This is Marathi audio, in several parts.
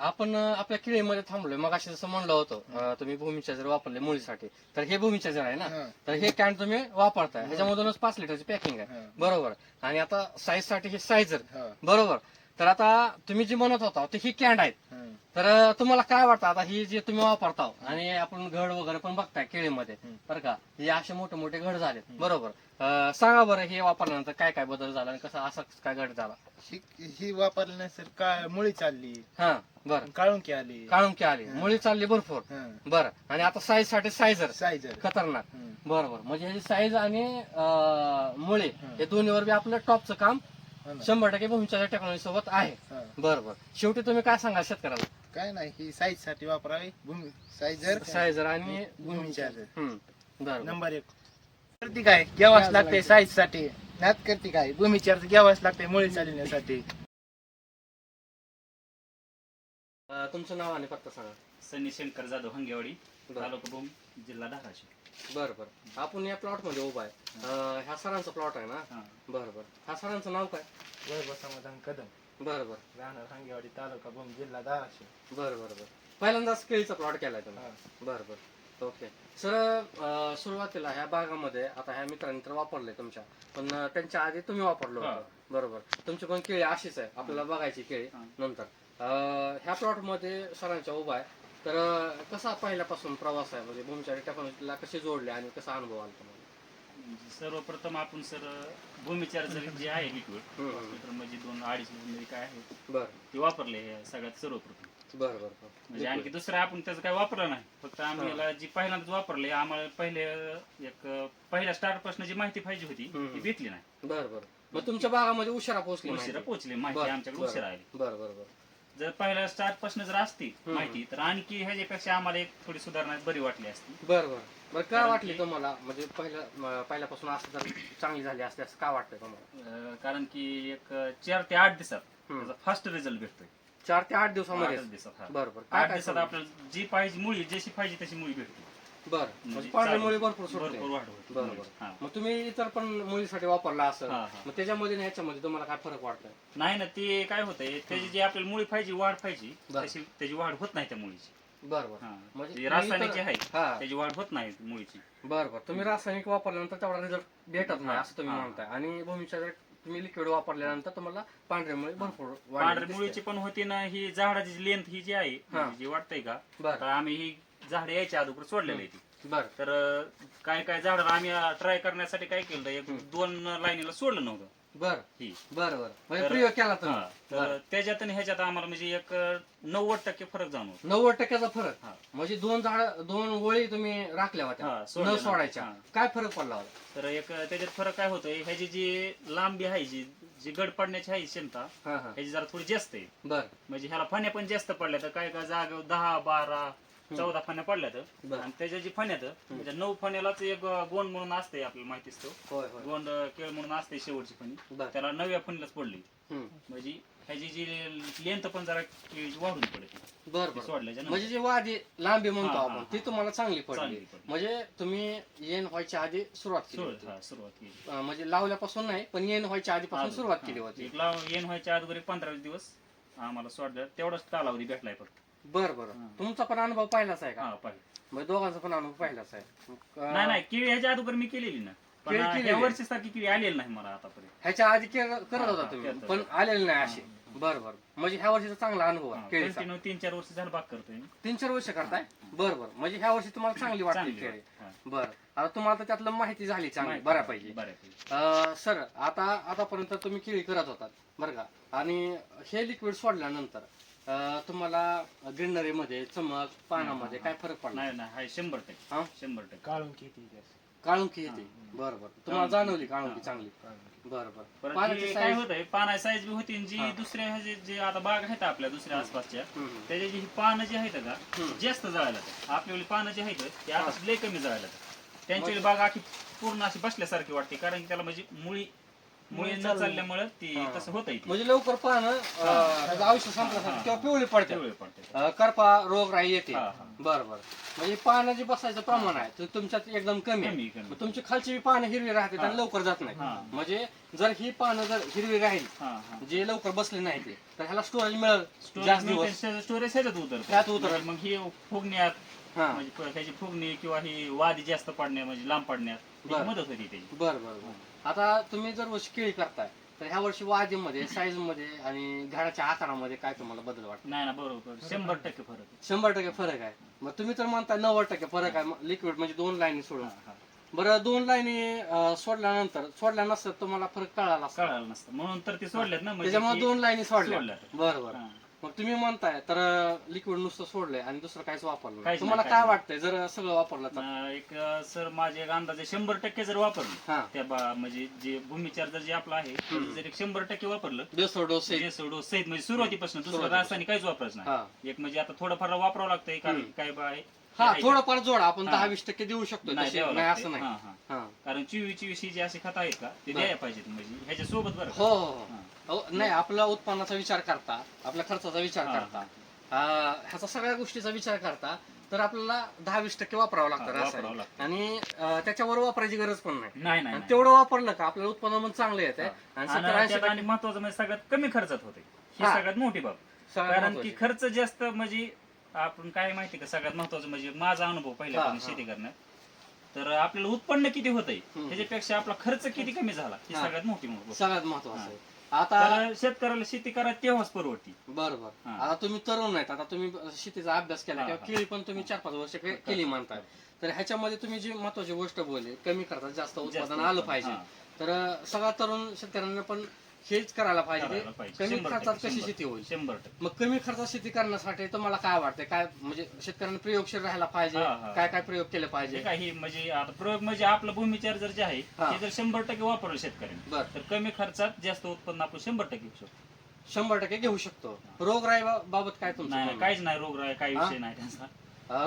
आपण आपल्या केळीमध्ये थांबलोय. मग अशी जसं म्हणलं होतं तुम्ही भूमीच्या जर वापरले मुळीसाठी, तर हे भूमीच्या जर आहे ना, तर हे कॅन तुम्ही वापरताय. ह्याच्यामधूनच 5 लिटरची पॅकिंग आहे, बरोबर. आणि आता साईज साठी हे सायझर, बरोबर. तर आता तुम्ही जी म्हणत होता ते ही कॅन्ड आहेत. तर तुम्हाला काय वाटतं आता ही जे तुम्ही वापरता आणि आपण घड वगैरे पण बघताय केळीमध्ये, बरं का, हे असे मोठे मोठे घड झाले, बरोबर. सांगा बरं हे वापरल्यानंतर काय काय बदल झाला आणि कसा असा काय घड झाला? ही वापरल्यानंतर काय मुळी चालली, हा बरं. काळुंकी आली, काळुंकी आली, मुळी चालली भरपूर, बरं. आणि आता साईज साठी सायझर सायझर खतरनाक, बरोबर. म्हणजे ह्याची साईज आणि मुळे हे दोन्हीवर बी आपलं टॉपचं काम 100% भूमीच्या टेक्नॉलॉजी सोबत आहे, बरोबर. शेवटी तुम्ही काय सांगा शेतकऱ्याला? काय नाही, ही साईज साठी वापरावी. भूमी सायझर सायझर आणि भूमीच्या बरोबर. नंबर 1 करते काय घ्यावाच लागते साईज साठी. नात करते काय भूमीच्या घ्यावाच लागते मुळी चालण्यासाठी. तुमचं नाव आणि पत्ता सांगा. सनी शंकर जाधव, हंगेवाडी, तालुका भूम, जिल्हा धाराशिव. बरं बरं. आपण या प्लॉट मध्ये उभा आहे. ह्या सरांचा प्लॉट आहे ना, बरं बरं. ह्या सरांचं नाव काय? वैभव समाधान कदम, बरं बरं. राहणार हंगेवाडी, तालुका भूम, जिल्हा धाराशिव. बरं बरं बरं. पहिल्यांदाच केळीचा प्लॉट केलाय तुम्ही? बरं बरं. ओके सर, सुरुवातीला ह्या भागामध्ये आता ह्या मित्रांनी तर वापरले तुमच्या, पण त्यांच्या आधी तुम्ही वापरलो होतं, बरोबर. तुमची पण केळी अशीच आहे, आपल्याला बघायची केळी नंतर. ह्या प्लॉट मध्ये सरांच्या उभा आहे. तर कसा पहिल्यापासून प्रवास आहे, म्हणजे भूमीच्या टेक्नॉलॉजीला कसे जोडले आणि कसा अनुभव आला तुम्हाला? सर्वप्रथम आपण सर भूमीचार जे आहे लिक्विड म्हणजे 2-2.5 मध्ये काय आहे बरं ते वापरले सगळ्यात सर्वप्रथम. बरं बरं. म्हणजे आणखी दुसरं आपण त्याचं काय वापरलं नाही, फक्त आम्ही याला जी पहिल्यांदाच वापरले, आम्हाला पहिल्या स्टार्ट पासून जी माहिती पाहिजे होती ती भेटली नाही. बरं बरं. मग तुमच्या भागामध्ये उशिरा पोहोचली? उशिरा पोहोचली माहिती, आमच्याकडे उशिरा आली. बरं बरं बरं. जर पहिल्या स्टार्ट पासून जर असती माहिती तर आणखी ह्याच्यापेक्षा आम्हाला एक थोडी सुधारणा बरी वाटली असती. बरं बरं बरं. काय वाटली तुम्हाला, म्हणजे पहिल्यापासून असं जर चांगली झाली असते असं काय वाटतंय तुम्हाला? कारण की एक 4 ते 8 दिवसात त्याचा फास्ट रिझल्ट भेटतोय. 4 ते 8 दिवसामध्ये? 8 दिवसात. बरं बरं. 8 दिवसात आपल्याला जी पाहिजे मुळी, जशी पाहिजे तशी मुळी भेटते. बरं. म्हणजे पांढऱ्यामुळे भरपूर सुटते. भरपूर वाढ होते. बरोबर. मग तुम्ही इतर पण मुलीसाठी वापरला असं, मग त्याच्यामध्ये आणि ह्याच्यामध्ये तुम्हाला काय फरक वाटतोय? नाही ना, ते काय होतंय, त्याची जी आपल्याला मुळी पाहिजे, वाढ पाहिजे, तशी त्याची वाढ होत नाही त्या मुळीची. बरोबर. म्हणजे रासायनिक जे आहे त्याची वाढ होत नाही मुळीची. बरोबर. तुम्ही रासायनिक वापरल्यानंतर तेवढा रिझल्ट भेटत नाही असं तुम्ही म्हणताय. आणि भूमीच्या तुम्ही लिक्विड वापरल्यानंतर तुम्हाला पांढऱ्या मुळी भरपूर पांढऱ्या मुळीची पण होती ना. ही झाडाची लेंथ ही जी आहे जी वाटतंय का, तर आम्ही ही झाड यायच्या अगोदर सोडलेली आहे ती. बरं. तर काय काय झाडाला आम्ही ट्राय करण्यासाठी काय केलं, 1-2 लाईनीला सोडलं नव्हतं. बरं ही बरोबर. म्हणजे प्रयोग केला तुम्ही. तर त्याच्यात आणि ह्याच्यात आम्हाला म्हणजे एक 90% फरक जाणवतो. 90% फरक. म्हणजे 2 ओळी तुम्ही राखल्या होत्या न सोडायच्या, काय फरक पडला होता? तर एक त्याच्यात फरक काय होतोय, ह्याची जी लांबी आहे, जी गड पडण्याची आहे क्षमता, ह्याची जरा थोडी जास्त आहे. बरं. म्हणजे ह्याला फण्या पण जास्त पडल्या, तर काय काय जागेवर 10-12-14 फण्या पडल्यात. आणि त्याच्या जी फण्यात म्हणजे 9 फण्यालाच एक गोंड म्हणून असते, आपल्याला माहिती असतो गोंड केळ म्हणून असते शेवटची फणी, त्याला 9व्या फणीलाच पडली. म्हणजे ह्याची जी लेंथ पण जरा केळीची वाढून पडते. बरं. सोडल्याच्या म्हणजे जी वाढी लांबी म्हणतो आपण ती तुम्हाला चांगली पडली. म्हणजे तुम्ही येण व्हायच्या आधी सुरुवात केली. म्हणजे लावल्यापासून नाही, पण येण व्हायच्या आधीपासून सुरुवात केली होती. येण व्हायच्या अगोदर 15 दिवस आम्हाला सोडलं, तेवढाच कालावधी भेटलाय फक्त. बरं बरं. तुमचा पण अनुभव पाहिलाच आहे का? म्हणजे दोघांचा पण अनुभव पाहिलाच आहे? नाही, केळी ह्याच्या अगोदर मी केलेली ना, पण या वर्षी सारखी केळी आलेली नाही मला आतापर्यंत. ह्याच्या आधी करत होता तुम्ही, पण आलेली नाही अशी? बरं बरं. म्हणजे ह्या वर्षीचा चांगला अनुभव आहे केळीचा? 3-4 वर्ष झालं बाग करतोय. 3-4 वर्ष करताय? बरं बरं. म्हणजे ह्या वर्षी तुम्हाला चांगली वाटली केळी? बरं. आता तुम्हाला तर त्यातलं माहिती झाली चांगली बऱ्यापैकी. सर, आतापर्यंत तुम्ही केळी करत होतात बरं का, आणि हे लिक्विड सोडल्यानंतर तुम्हाला ग्रीनरी मध्ये, चमक, पानामध्ये काय फरक पडला? नाही, 100%. 100% काळुंकी येते. बरं बरं. तुम्हाला जाणवली काळुंकी चांगली? बरं बरं. काय होतंय, पाना साईज बी होती, जी दुसऱ्या जे आता बाग आहेत आपल्या दुसऱ्या आसपासच्या, त्याच्या जी पानं जी आहेत का जास्त जळायला, आपली पानं जी आहेत ते आता लय कमी जळायला. त्यांची बाग आखी पूर्ण अशी बसल्यासारखी वाटते, कारण की त्याला म्हणजे मुळी न चालल्यामुळे ती तसं होतंय. म्हणजे लवकर पानं आयुष्य संपल्यासारखं किंवा पिवळी पडते, करपा रोगराई येते. बरं बरं. म्हणजे पानं जे बसायचं प्रमाण आहे ते तुमच्यात एकदम कमी आहे. कमी. मग तुमची खालची पानं हिरवी राहते आणि लवकर जात नाही. म्हणजे जर ही पानं जर हिरवी राहील जे लवकर बसले नाही ते तर ह्याला स्टोरेज मिळेल जास्त दिवस स्टोरेज ह्याच्यात त्यात उतरत उतरत. मग ही फुगण्यात हा म्हणजे त्याची फुगणी किंवा ही वादी जास्त पडण्यात म्हणजे लांब पडण्यात त्याची मदत होती त्याची. बरं बरं बरं. आता तुम्ही जर वर्षी केळी करताय तर ह्या वर्षी वादीमध्ये साईज मध्ये आणि झाडाच्या आकारामध्ये काय तुम्हाला बदल वाटतो? नाही ना बरोबर 100% फरक आहे. 100% फरक आहे. मग तुम्ही तर म्हणताय 90% फरक आहे लिक्विड म्हणजे 2 लाईनी सोडून. बरं 2 लाईनी सोडल्या नसतात तुम्हाला फरक कळाला असता. कळालं नसतं म्हणून तर ते सोडलेत ना म्हणजे त्याच्यामुळे 2 लाईनी सोडल्या. सोडल्यात. बरं बरं. मग तुम्ही म्हणताय तर लिक्विड नुसतं सोडलंय आणि दुसरं काहीच वापरलं नाही. काहीच तुम्हाला नाही, काय काहीच वाटतंय जर सगळं वापरलं तर? एक सर माझे एक अंदाजे 100% जर वापरलं हा त्या म्हणजे जे भूमिचार्जर जे आपलं आहे त्याचं जर एक 100% वापरलं बेसोड डोस जे सोडो सहित म्हणजे सुरुवातीपासून दुसरं सुरुवातीपासून. रासायनिक काहीच वापरायचं हा नाही. एक म्हणजे आता थोडंफार वापरावं लागतंय कारण काय बा आहे हा आहे का? थोडंफार जोडा आपण हा. 10-20% देऊ शकतो नाही तसे, द्यावं नाही लागतंय. असं नाही. हा, हा. हा. कारण 24 ही जे असे खत आहेत का ते बरं. द्यायला पाहिजेत म्हणजे ह्याच्या सोबत बरं हो का? हो हो. अहो, नाही आपला उत्पन्नाचा विचार करता आपल्या खर्चाचा विचार हा, करता ह्याचा सगळ्या गोष्टीचा विचार करता तर आपल्याला 10-20% वापरावं लागतं वापरावं रासायनिक. लागतं. आणि त्याच्यावर वापरायची गरज पण नाही. नाही नाही आणि नाही. तेवढं वापरलं का आपल्याला उत्पन्न पण चांगलं येत आहे आणि आणि 70-80% त्यात आणि महत्वाचं म्हणजे सगळ्यात कमी खर्चात होते ही हा. सगळ्यात मोठी बाब. सगळ्यात कारण की महत्त्वाची. खर्च जास्त म्हणजे आपण काय माहिती का सगळ्यात महत्वाचं म्हणजे माझा अनुभव पहिल्यापासून हा. शेती करण्यात तर आपल्याला उत्पन्न किती होतंय हम्म. त्याच्यापेक्षा आपला खर्च किती कमी झाला ही हा. सगळ्यात मोठी गोष्ट. सगळ्यात महत्वाचं आहे. आता तर शेतकऱ्याला शेती करायला तेव्हाच परवडती. बरोबर. हा. आता तुम्ही तरुण नाहीत, आता तुम्ही शेतीचा अभ्यास केला हा, किंवा हा. केळी पण तुम्ही 4-5 वर्ष केली म्हणताय. तर ह्याच्यामध्ये तुम्ही जी महत्वाची गोष्ट बोलली कमी खर्चात जास्त उत्पादन आलं पाहिजे. हा. तर सगळ्या तरुण शेतकऱ्यांना पण हेच करायला पाहिजे. करायला पाहिजे. कमी 100% खर्चात कशी शेती होईल? 100%. मग कमी खर्चात शेती करण्यासाठी तुम्हाला काय वाटतंय? काय म्हणजे शेतकऱ्यांना प्रयोगशील राहायला पाहिजे, हा, हा. काय काय प्रयोग केले हे पाहिजे? काही म्हणजे आता प्रयोग म्हणजे आपलं भूमिचार्जर जे आहे हा. ते जर 100% वापरलं शेतकऱ्यांनी बर तर कमी खर्चात जास्त उत्पन्न आपण 100% घेऊ शकतो. 100% घेऊ शकतो. रोगराई बाबत काय तुमचं नाही म्हणणं? काहीच नाही रोगराई काही हा? विषय नाही त्यांचा.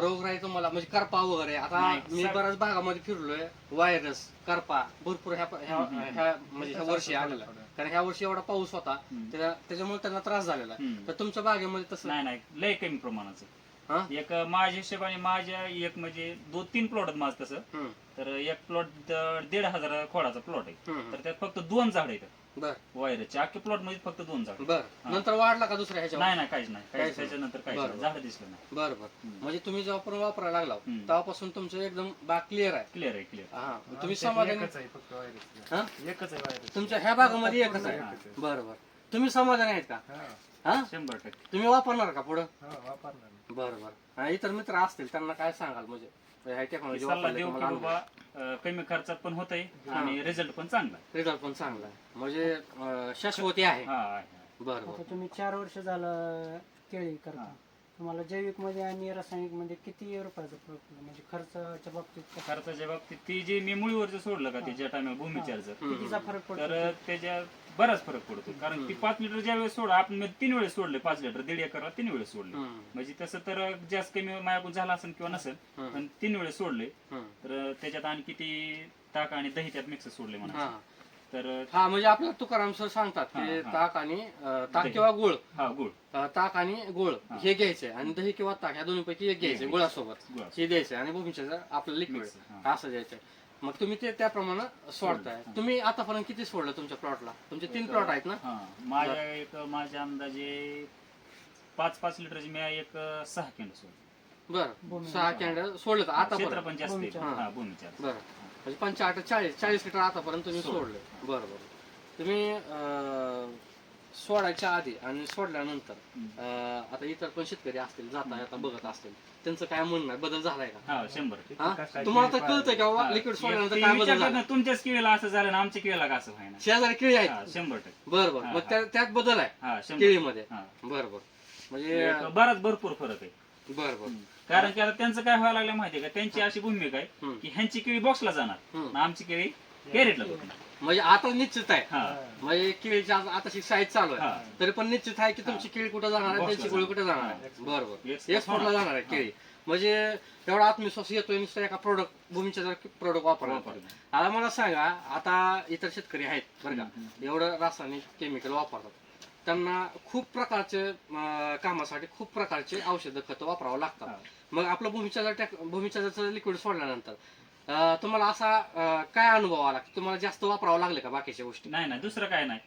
रोगराई तुम्हाला म्हणजे करपा वगैरे आता नाही, मी बऱ्याच भागामध्ये फिरलोय व्हायरस करपा भरपूर म्हणजे ह्या वर्षी आलेला कारण ह्या वर्षी एवढा पाऊस होता त्याच्यामुळे त्यांना त्रास झालेला तर तुमच्या बागेमध्ये तसं नाही नाही लय कमी प्रमाणाचं. हा? एक माझ्या हिशोबाने माझ्या एक म्हणजे 2-3 प्लॉट आहेत माझं तसं हम्म, तर एक प्लॉट 1,500 खोडाचा प्लॉट आहे हम्म, तर त्यात फक्त 2 झाड आहेत बर वायरचे अख्खे प्लॉट मध्ये फक्त 2 झाड. बर हा. नंतर वाढला का दुसऱ्या ह्याच्यावर? नाही नाही काहीच नाही काहीच नाही. त्याच्यानंतर काहीच बरं, नाही झाड दिसलं नाही. बर बर हम्म. म्हणजे तुम्ही जेव्हा वापरायला लागला हम्म. तेव्हापासून तुमचं एकदम बाग क्लिअर आहे. क्लिअर आहे क्लिअर. हा तुम्ही समाधानी एकच आहे फक्त व्हायरस. हा? एकच आहे व्हायरस. तुमच्या ह्या भागामध्ये एकच आहे. हा. बर बर तुम्ही समाधानी आहेत का? हा, हा 100%. तुम्ही वापरणार का पुढं? हा, वापरणार मी. बर बर इतर मित्र असतील त्यांना काय सांगाल म्हणजे ह्या टेक्नॉलॉजी सल्ला देऊ की बाबा कमी खर्चात पण होतंय आणि रिझल्ट पण चांगला आहे. रिझल्ट पण चांगला आहे म्हणजे शाश्वती आहे. हा आहे. बर आता बर तुम्ही 4 वर्ष झालं केळी करता तुम्हाला जैविक मध्ये आणि रासायनिक मध्ये किती रुपयाचा फरक पडला? म्हणजे खर्चाच्या बाबतीत कसं? खर्चाच्या बाबतीत ती जे मी मुळीवरचं सोडलं का ते ज्या टायमाला भूमिचार्जर कितीचा फरक पडतो? तर त्याच्या बराच फरक पडतो कारण ती 5 लिटर ज्या वेळेस सोडा आपण 3 वेळेस सोडले 5 लिटर 1.5 एकरला 3 वेळेस सोडले म्हणजे तसं तर जास्त कमी माझ्याकडून झाला असेल किंवा नसेल पण 3 वेळेस सोडले तर त्याच्यात आणि किती ताक आणि दही त्यात मिक्स सोडले म्हणा तर हा म्हणजे आपल्याला तुकाराम सर सांगतात की हा, हा. ताक आणि ताक किंवा गुळ हा गुळ ताक आणि गुळ हे घ्यायचे आणि दही किंवा ताक ह्या दोन्हीपैकी एक घ्यायचे गुळासोबत गुळासोबत. हे द्यायचे आणि भूमीचं आपलं लिक्विड Mix, हा. असं द्यायचं मग तुम्ही ते त्याप्रमाणे सोडताय. तुम्ही आतापर्यंत किती सोडलं तुमच्या प्लॉटला? तुमचे 3 प्लॉट आहेत ना? हा माझ्या अंदाजे 5-5 लिटरची मी एक 6 कॅन्ड सोडले. बर 6 कॅन्डल सोडलं क्षेत्र आतापर्यंत? पण जास्त आहे. भूमिचार्जर. हा भूमिचार्जर. बरं म्हणजे 45-40 लिटर आतापर्यंत तुम्ही सोडलं. सोडले. बरं बरं तुम्ही सोडायच्या आधी आणि सोडल्यानंतर आता इतर पण शेतकरी असतील जाता आता बघत असतील त्यांचं काय म्हणणं आहे? बदल झालाय का? हा 100%. हा? तुम्हाला तर कळतंय का बाबा लिक्विड सोडल्यानंतर ते काय बदल विचार झाला? करणार, तुमच्याच केळीला असं झालं ना आमच्या केळीला का असं व्हायना. शेजारी केळी आहेत? हा 100%. बरं बरं हा, मग हा. त्यात बदल आहे हा 100%. केळीमध्ये? हा. बरं बरं म्हणजे बराच भरपूर फरक आहे. बरं बरं कारण की आता त्यांचं काय व्हायला लागलं माहितीये का त्यांची अशी भूमिका आहे हम्म. की ह्यांची केळी बॉक्सला जाणार हम्म. आणि आमची केळी कॅरेटला जाणार. म्हणजे आता निश्चित आहे हा म्हणजे केळीची आता साईज चालू आहे हा. तरी पण निश्चित आहे की तुमची केळी कुठे जाणार आहे Box ला त्यांची केळी कुठे जाणार आहे. हा. बरोबर Export एक्सपोर्टला जाणार आहे केळी म्हणजे एवढा आत्मविश्वास येतोय नुसतं एका प्रोडक्ट भूमीच्या जर प्रोडक्ट वापरला आता मला सांगा आता इतर शेतकरी आहेत बरं का एवढं रासायनिक केमिकल वापरतात त्यांना खूप प्रकारचे कामासाठी खूप प्रकारचे औषधं खतं वापरावं लागतात मग आपलं भूमिचार्जरचं लिक्विड सोडल्यानंतर तुम्हाला असा काय अनुभव आला तुम्हाला जास्त वापरावं लागलं का बाकीच्या गोष्टी? नाही नाही दुसरं काय नाही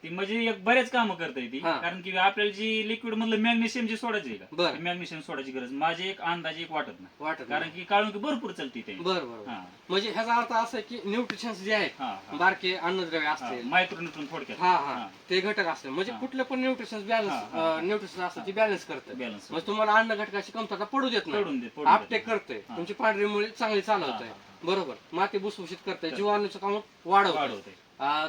ती म्हणजे एक बरेच कामं करते ती हा. कारण की आपल्याला जी लिक्विड मधलं मॅग्नेशियम जी सोडायची आहे बरं. का मॅग्नेशियम सोडायची गरज माझी एक अंदाजे एक वाटत नाही वाटत कारण की काढून की भरपूर चालते ते बरं बरं. हा. म्हणजे ह्याचा अर्थ असा आहे की न्यूट्रिशन्स जे आहेत हा, हा. बारके अन्नद्रव्य असतील मायक्रोन्यूट्रॉन थोडक्यात हा हा ते घटक असते म्हणजे हा. कुठले पण न्यूट्रिशन बॅलन्स न्यूट्रिशन असतं ते बॅलन्स करतं. बॅलन्स म्हणजे तुम्हाला अन्न घटकाची कमतरता पडू देत नाही, पडून देत आपटेक करते, हा. तुमची पांढरी मुळे चांगली चालवत आहे, हा, बरोबर, माती भुसभुशीत करते, जीवाणूचं काम वाढवते, वाढवते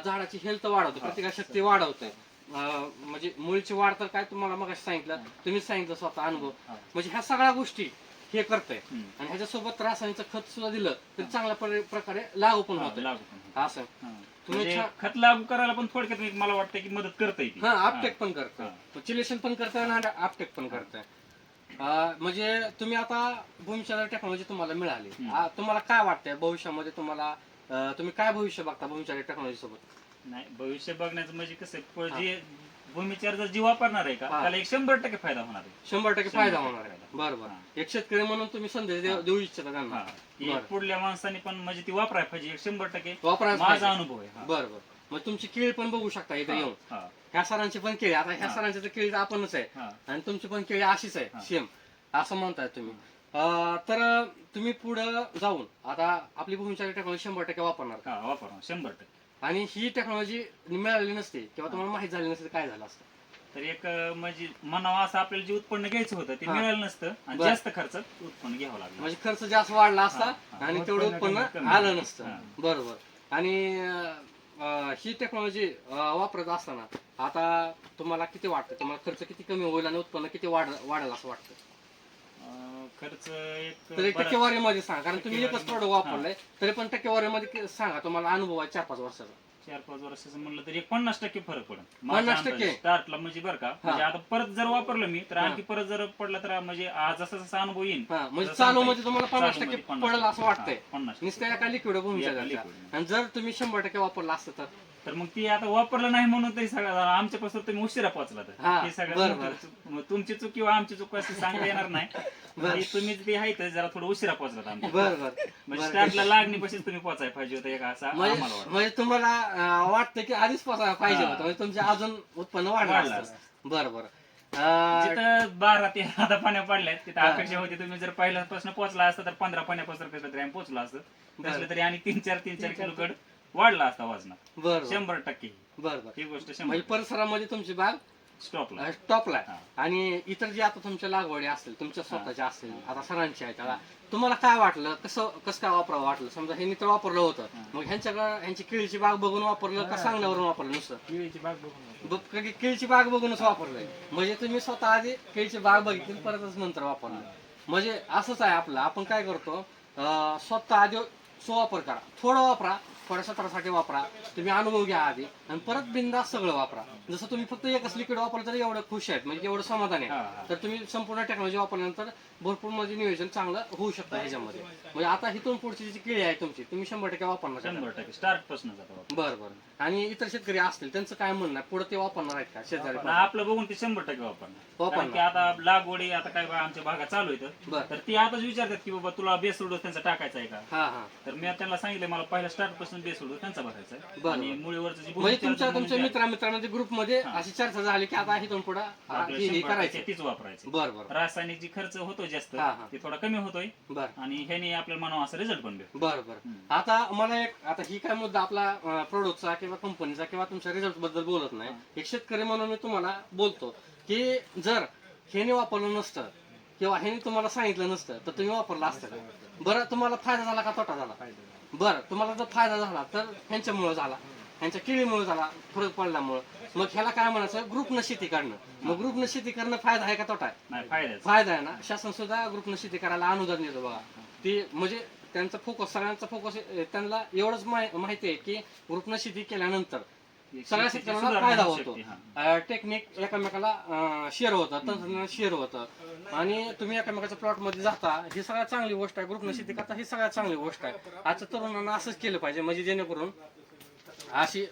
झाडाची हेल्थ वाढवते, प्रतिकारशक्ती वाढवते. म्हणजे मुळीची वाढ तर काय तुम्हाला मग सांगितलं, तुम्हीच सांगितलं स्वतः अनुभव. हा. म्हणजे ह्या सगळ्या गोष्टी हे करते हम्म. आणि ह्याच्यासोबत रासायनिक खत सुद्धा दिलं तर चांगल्या प्रकारे लागू पण हा, होतं लागू पण होतं. असं. हा. तुम्ही म्हणजे छान- खत लागू करायला पण थोडक्यात एक मला वाटतं की मदत करता येते हा आपटेक पण करतं, हा. चिलेशन पण करतं आणि आपटेक पण करतं. म्हणजे तुम्ही आता भूमिचार्जर टेक्नॉलॉजी तुम्हाला मिळाली, तुम्हाला काय वाटतंय भविष्यामध्ये तुम्हाला तुम्ही काय भविष्य बघता भूमिचार्जर टेक्नॉलॉजी सोबत? नाही भविष्य बघण्याचं म्हणजे कसं आहे, जे भूमिचार्जर जी वापरणार आहे का हा. त्याला एक 100% फायदा होणार आहे 100% फायदा 100% होणार आहे. बरोबर. हा. एक शेतकरी म्हणून तुम्ही संदेश देऊ इच्छिता त्यांना. हा. की बरं. पुढल्या माणसाने पण म्हणजे ती वापरायला पाहिजे 100% वापरायला माझा पाहिजे. अनुभव आहे हा. बरोबर. मग तुमची केळी पण बघू शकता इथे येऊन, हा. ह्या सरांची पण केळी, आता ह्या हा. सरांची तर केळी आपणच आहे हा. आणि तुमची पण केळी अशीच आहे हा. सेम असं म्हणताय तुम्ही. तर तुम्ही पुढं जाऊन आता आपली भूमिचार्जर टेक्नॉलॉजी 100% वापरणार हा वापरा 100%. आणि ही टेक्नॉलॉजी मिळाली नसते किंवा तुम्हाला माहित झाली नसते काय झालं असतं? तर एक म्हणजे म्हणावं असं आपल्याला जे उत्पन्न घ्यायचं होतं ते हा. मिळालं नसतं आणि बरं. जास्त खर्चात उत्पन्न घ्यावं लागलं. म्हणजे खर्च जास्त वाढला असता हा, हा. आणि तेवढं उत्पन्न कमी आलं झालं. नसतं. हा. बरोबर. आणि ही टेक्नॉलॉजी वापरत असताना आता तुम्हाला किती वाटतं, तुम्हाला खर्च किती कमी होईल आणि उत्पन्न किती वाढेल असं वाटतं? खर्च एक तरी बराच- टक्केवारीमध्ये सांगा, कारण तुम्ही एकच टक्केवारीमध्ये- प्रोडक्ट वापरलंय तरी पण टक्केवारीमध्ये सांगा, तुम्हाला अनुभव आहे 4-5 वर्षाचा. 4-5 वर्षाचं म्हणलं तरी एक 50% फरक पडेल 50%? स्टार्टला म्हणजे बरं का म्हणजे आता परत जर वापरलं मी तर आणखी परत जर पडला तर म्हणजे जसा जसा अनुभव येईल हा म्हणजे तसं चालू सांगता मध्ये तुम्हाला येईल. 50% चालूमध्ये 50%. पडेल असं वाटतंय हा, 50%. नुसतं एका लिक्विड भूमिका एका करता. liquid. आणि जर तुम्ही 100% वापरलं असतं तर मग ती आता वापरलं नाही म्हणून तरी सगळं आमच्यापासून तुम्ही उशिरा पोहोचला तर हा, हे सगळं बरोबर. तुमची चूक किंवा आमची चूक असं सांगता येणार नाही म्हणजे तुम्ही ते आहे तर जरा थोडं उशिरा पोहोचला आमच्या बरोबर. म्हणजे स्टार्टला लागणीपासून तुम्ही पोहोचायला पाहिजे होतं एक असं आम्हाला वाटतं. म्हणजे तुम्हाला वाटतं की आधीच पाहिजे हा. होतं, म्हणजे तुमचे अजून उत्पन्न वाढलं वाढलं असतं. बरोबर. जिथं 12-13 पाण्या पडल्यात तिथं हा. अपेक्षा होती तुम्ही जर पहिल्यापासून पोहोचला असता तर 15 पाण्यापासून कसं तरी आम्ही पोहोचलो असतं नसलं तरी आणि 3-4 किलो कड वाढला असता वजनात बरोबर 100%. बरोबर. ही गोष्ट म्हणजे 100% परिसरामध्ये तुमची बाग स्टॉपला टॉपला हा. आणि इतर जे आता तुमच्या लागवडी असतील तुमच्या स्वतःच्या असतील आता सरांच्या आहेत, आता तुम्हाला काय वाटलं, कसं काय वापरावं वाटलं? समजा हे तर वापरलं होतं, मग ह्यांची केळीची बाग बघून वापरलं का सांगण्यावरून वापरलं नुसतं? केळीची बाग बघून केळीची बाग बघूनच वापरलंय म्हणजे तुम्ही स्वतः आधी केळीची बाग बघितली परतच नंतर वापरलं. म्हणजे असंच आहे आपलं, आपण काय करतो स्वतः आधी सुवापर करा, थोडं वापरा, थोड्या सत्रासाठी वापरा, तुम्ही अनुभव घ्या आधी आणि परत बिनधास्त सगळं वापरा. जसं तुम्ही फक्त एकच लिक्विड वापरलं तर एवढं खुश आहेत, म्हणजे एवढं समाधान हा, आहे, हा. तर तुम्ही संपूर्ण टेक्नॉलॉजी वापरल्यानंतर भरपूर म्हणजे नियोजन चांगलं होऊ शकतं ह्याच्यामध्ये. म्हणजे आता इथून पुढची जी केळी आहे तुमची तुम्ही 100% वापरणार. 100% स्टार्ट पासून जातो बरं बरं. आणि इतर शेतकरी असतील त्यांचं काय म्हणणं आहे, पुढे ते वापरणार आहेत का शेजारी? आपलं बघून ते 100% वापरणार कारण की आता लागवडी आता काय बा आमच्या भागात चालू येतं बरं. तर ती आताच विचारतात की बाबा तुला बेसोड डोस त्यांचा टाकायचा आहे का हा हा. तर मी त्यांना सांगितलं मला पहिला स्टार्ट पासून बेसोड डोस त्यांचा भरायचा आहे बरं. आणि मुळीवरचं जे म्हणजे भूमिचार्जर तुमच्या म्हणून जे आहे, मित्रांमध्ये ग्रुपमध्ये हा. अशी चर्चा झाली की आता इथून पुढे आपलं हे 100% करायचं. तीच वापरायची बरं बरं रासायनिक जी खर्च होतो जास्त हा, हा. ते थोडा कमी होतोय बरं आणि ह्याने आपल्याला म्हणावं असं रिझल्ट पण भेटतो बरं बरं. आता मला आता ही काय मुद्दा आपला प्रोडक्टचा किंवा कंपनीचा किंवा तुमच्या रिझल्ट बद्दल बोलत नाही, एक शेतकरी म्हणून मी तुम्हाला बोलतो की जर ह्याने वापरलं नसतं किंवा ह्याने तुम्हाला सांगितलं नसतं तर तुम्ही वापरलं असतं का? बरं, तुम्हाला फायदा झाला का तोटा झाला? बरं, तुम्हाला जर फायदा झाला तर ह्यांच्यामुळे झाला, ह्यांच्या केळीमुळे झाला, फरक पडल्यामुळे. मग ह्याला काय म्हणायचं, ग्रुपनं शेती करणं. मग ग्रुपनं शेती करणं फायदा आहे का तोटा आहे? नाही फायद्याचं फायदा आहे ना. शासन सुद्धा ग्रुपनं शेती करायला अनुदान देतो बघा. ती म्हणजे त्यांचा फोकस, सगळ्यांचा फोकस त्यांना एवढंच माहिती आहे की ग्रुपनं शेती केल्यानंतर सगळ्या शेतकऱ्यांना सुधारणा फायदा होऊ होतो. शकते, हा. टेक्निक एकमेकाला शेअर होतं, तंत्रज्ञान शेअर होतं आणि तुम्ही एकमेकाच्या प्लॉट मध्ये जाता, ही सगळ्यात चांगली गोष्ट आहे. ग्रुपनं शेती करता ही सगळ्यात चांगली गोष्ट आहे. आजच्या तरुणांना असंच केलं पाहिजे, म्हणजे जेणेकरून अशी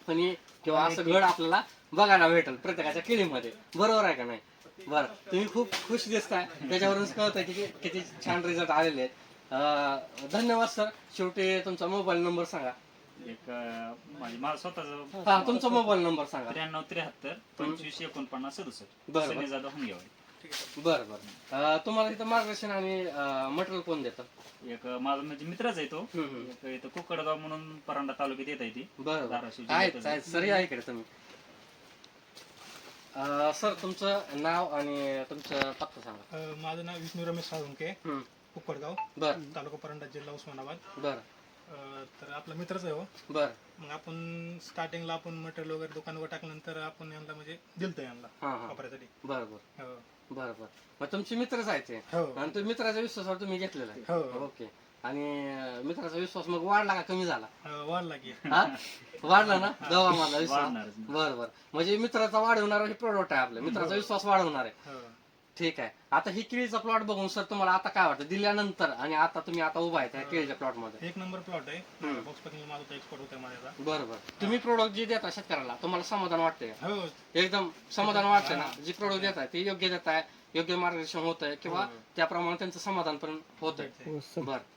फणी किंवा असं घड आपल्याला बघायला भेटेल प्रत्येकाच्या केळीमध्ये. बरोबर आहे का नाही? बरं, तुम्ही खूप खुश दिसताय, त्याच्यावरूनच कळत आहे की किती छान रिझल्ट आलेले आहेत. धन्यवाद सर. शेवटी तुमचा मोबाईल नंबर सांगा. एक माझा स्वतःचा हा, तुमचा मोबाईल नंबर सांगा. 9373 25 49 67. बरं. सनी जाधव हंगेवाडी. बरं बरं. तुम्हाला इथं मार्गदर्शन आणि मटेरियल कोण देतं? एक माझा म्हणजे मित्रच आहे तो. हम्म. एक इथं कुकडगाव म्हणून परांडा तालुक्यात येत आहे ती. बरं धाराशिव आहेत जिल्ह्यातच आहेत सर, या इकडे तुम्ही. सर तुमचं नाव आणि तुमचं पत्ता सांगा. माझं नाव विष्णू रमेश साळुंके, हम्म. कुक्कडगाव, बरं तालुका परांडा, जिल्हा उस्मानाबाद. बरं तर आपला मित्रच आहे हो. बरं. मग आपण स्टार्टिंगला आपण मटेरियल वगैरे दुकानावर टाकल्यानंतर आपण यांना म्हणजे दिलतो यांना हा हा. वापरायसाठी. बरं बरं हो बरं बरं. मग तुमचे मित्रच आहेत ते, हो आणि तुम्ही मित्राच्या विश्वासावर तुम्ही घेतलेला आहे. हो. ओके. आणि मित्राचा विश्वास मग वाढला का कमी झाला? वाढला की. हा, वाढला ना गवा माझा विश्वास. वाढणारच. बरं बरं. म्हणजे मित्राचा वाढवणारा हे प्रोडक्ट आहे आपलं, मित्राचा विश्वास वाढवणार आहे. हो. ठीक आहे. आता ही केळीचा प्लॉट बघून सर तुम्हाला आता काय वाटतं दिल्यानंतर, आणि आता तुम्ही आता उभा आहे त्या केळीच्या प्लॉट मध्ये? एक नंबर प्लॉट आहे. बॉक्स पॅकिंग माझा एक्सपोर्ट होता माझ्याचा. बरं बरं. तुम्ही प्रोडक्ट जे देता शेतकऱ्याला तुम्हाला समाधान वाटतंय का? हो एकदम समाधान वाटतं ना? जे प्रोडक्ट देत आहे ते योग्य देत आहे, योग्य मार्गदर्शन होत आहे, किंवा त्याप्रमाणे त्यांचं समाधान पण होत आहे. बरं.